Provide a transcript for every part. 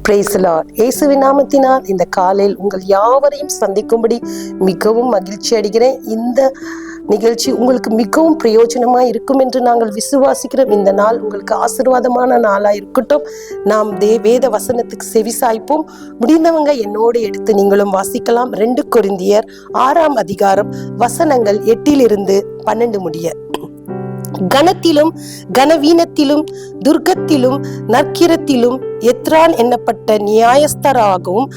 Praise the Lord. இயேசுவின் நாமத்தினால் இந்த காலையில் உங்கள் யாவரையும் சந்திக்கும்படி மிகவும் மகிழ்ச்சி அடைகிறேன். இந்த நிகழ்ச்சி உங்களுக்கு மிகவும் பிரயோஜனமாக இருக்கும் என்று நாங்கள் விசுவாசிக்கிறோம். இந்த நாள் உங்களுக்கு ஆசீர்வாதமான நாளாக இருக்கட்டும். நாம் வேத வசனத்துக்கு செவிசாய்ப்போம். முடிந்தவங்க என்னோடு எடுத்து நீங்களும் வாசிக்கலாம். 2 கொரிந்தியர் 6ஆம் அதிகாரம் வசனங்கள் 8-12 முடிய. கனத்திலும் கனவீனத்திலும் துர்க்கத்திலும் நற்கிரத்திலும் எத்ரான் எண்ணப்பட்ட நியாயஸ்தராகவும்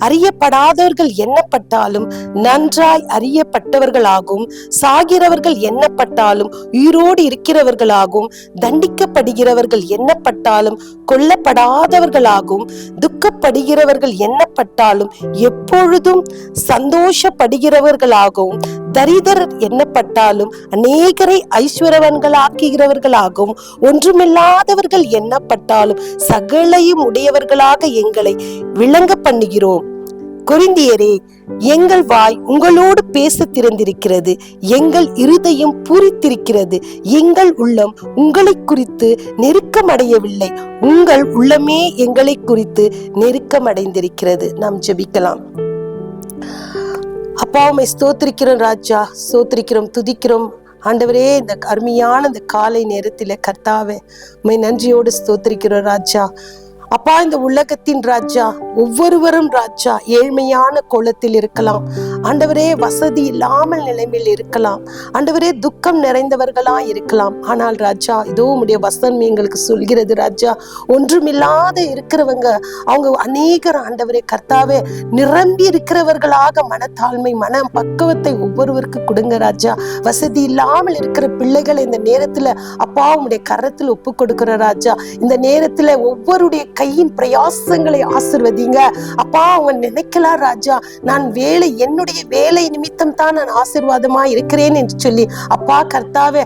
அறியப்படாதவர்கள் எண்ணப்பட்டாலும் நன்றாய் அறியப்பட்டவர்களாகவும் சாகிறவர்கள் எண்ணப்பட்டாலும் உயிரோடு இருக்கிறவர்களாகவும் தண்டிக்கப்படுகிறவர்கள் எண்ணப்பட்டாலும் கொல்லப்படாதவர்களாகவும் துக்கப்படுகிறவர்கள் எண்ணப்பட்டாலும் எப்பொழுதும் சந்தோஷப்படுகிறவர்களாகவும் தரிதரர் எண்ணப்பட்டாலும் அநேகரை ஐஸ்வர்யவான்களாக்குகிறவர்களாகவும் ஒன்றுமில்லாதவர்கள் எண்ணப்பட்டாலும் சகலையும் உடையவர்களாக எங்களை விளங்க பண்ணுகிறோம். கொரிந்தியரே, எங்கள் வாய் உங்களோடு பேச திறந்திருக்கிறது, எங்கள் இருதயம் பூரித்திருக்கிறது, எங்கள் உள்ளம் உங்களை குறித்து நெருக்கமடையவில்லை, உங்கள் உள்ளமே எங்களை குறித்து நெருக்கமடைந்திருக்கிறது. நாம் ஜெபிக்கலாம். அப்பா, உம்மை ஸ்தோத்திரிக்கிறோம் ராஜா, ஸ்தோத்திரிக்கிறோம், துதிக்கிறோம் ஆண்டவரே. இந்த அருமையான இந்த காலை நேரத்தில கர்த்தாவே உம்மை நன்றியோடு ஸ்தோத்திரிக்கிறோம் ராஜா. அப்பா, இந்த உலகத்தின் ராஜா ஒவ்வொருவரும் ராஜா ஏழ்மையான கோலத்தில் இருக்கலாம் ஆண்டவரே, வசதி இல்லாமல் நிலைமையில் இருக்கலாம் ஆண்டவரே, துக்கம் நிறைந்தவர்களா இருக்கலாம். ஆனால் ராஜா, இதோ உம்முடைய வசனம் எங்களுக்கு சொல்கிறது ராஜா, ஒன்றுமில்லாத இருக்கிறவங்க அவங்க அநேகர் ஆண்டவரே கர்த்தாவே நிரம்பி இருக்கிறவர்களாக மனத்தாழ்மை மன பக்குவத்தை ஒவ்வொருவருக்கு கொடுங்க ராஜா. வசதி இல்லாமல் இருக்கிற பிள்ளைகளை இந்த நேரத்துல அப்பா உம்முடைய கரத்தில் ஒப்பு கொடுக்கிற ராஜா. இந்த நேரத்துல ஒவ்வொருடைய கையின் பிரயாசங்களை ஆசீர்வதிங்க அப்பா. அவங்க நினைக்கலாம் ராஜா, நான் என்னுடைய வேலை நிமித்தம் தான் நான் ஆசீர்வாதமா இருக்கிறேன் என்று சொல்லி அப்பா கர்த்தாவே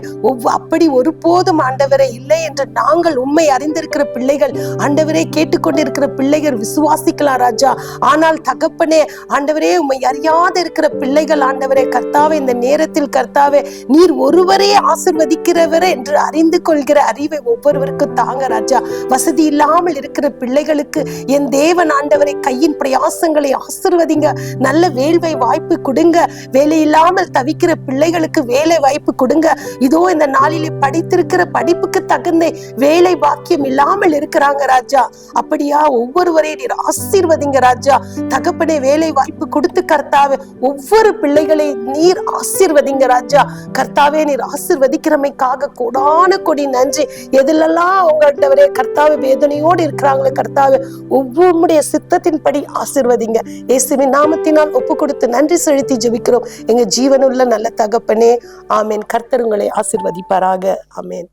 அப்படி ஒருபோதும் ஆண்டவரே இல்லை என்று நாங்கள் உண்மை அறிந்திருக்கிற பிள்ளைகள் ஆண்டவரே, கேட்டுக்கொண்டிருக்கிற பிள்ளைகள் விசுவாசிக்கலாம் ராஜா. ஆனால் தகப்பனே ஆண்டவரே, உண்மை அறியாத இருக்கிற பிள்ளைகள் ஆண்டவரே கர்த்தாவே, இந்த நேரத்தில் கர்த்தாவே நீர் ஒருவரே ஆசீர்வதிக்கிறவரே என்று அறிந்து கொள்கிற அறிவை ஒவ்வொருவருக்கும் தாங்க ராஜா. வசதி இல்லாமல் இருக்கிற பிள்ளைகளுக்கு என் தேவன் ஆண்டவரை கையின் பிரயாசங்களை ஆசீர்வதிங்க. நல்ல வேலை வாய்ப்பு கொடுங்க. வேலை இல்லாமல் தவிக்கிற பிள்ளைகளுக்கு வேலை வாய்ப்பு கொடுங்க. இதோ இந்த நாளிலே படித்திருக்கிற படிப்புக்கு தகுந்த வேலை பாக்கியம் இல்லாமல் இருக்கிறாங்க ராஜா. அப்படியா ஒவ்வொருவரையும் நீர் ஆசீர்வதிங்க ராஜா. தகப்பனே, வேலை வாய்ப்பு கொடுத்து கர்த்தாவே ஒவ்வொரு பிள்ளைகளை நீர் ஆசீர்வதிங்க ராஜா. கர்த்தாவே, நீர் ஆசீர்வதிக்கிறமைக்காக கோடான கொடி நன்றி. எதிலெல்லாம் உங்கள்கிட்டவரே கர்த்தாவே வேதனையோடு இருக்கிறாங்களே கர்த்தாவே, ஒவ்வொருடைய சித்தத்தின்படி ஆசீர்வதிங்க. இயேசுவின் நாமத்தினால் ஒப்பு கொடுத்து நன்றி செலுத்தி ஜெபிக்கிறோம் எங்க ஜீவனுள்ள நல்ல தகப்பனே. ஆமேன். கர்த்தர் உங்களை ஆசீர்வதிப்பாராக. ஆமேன்.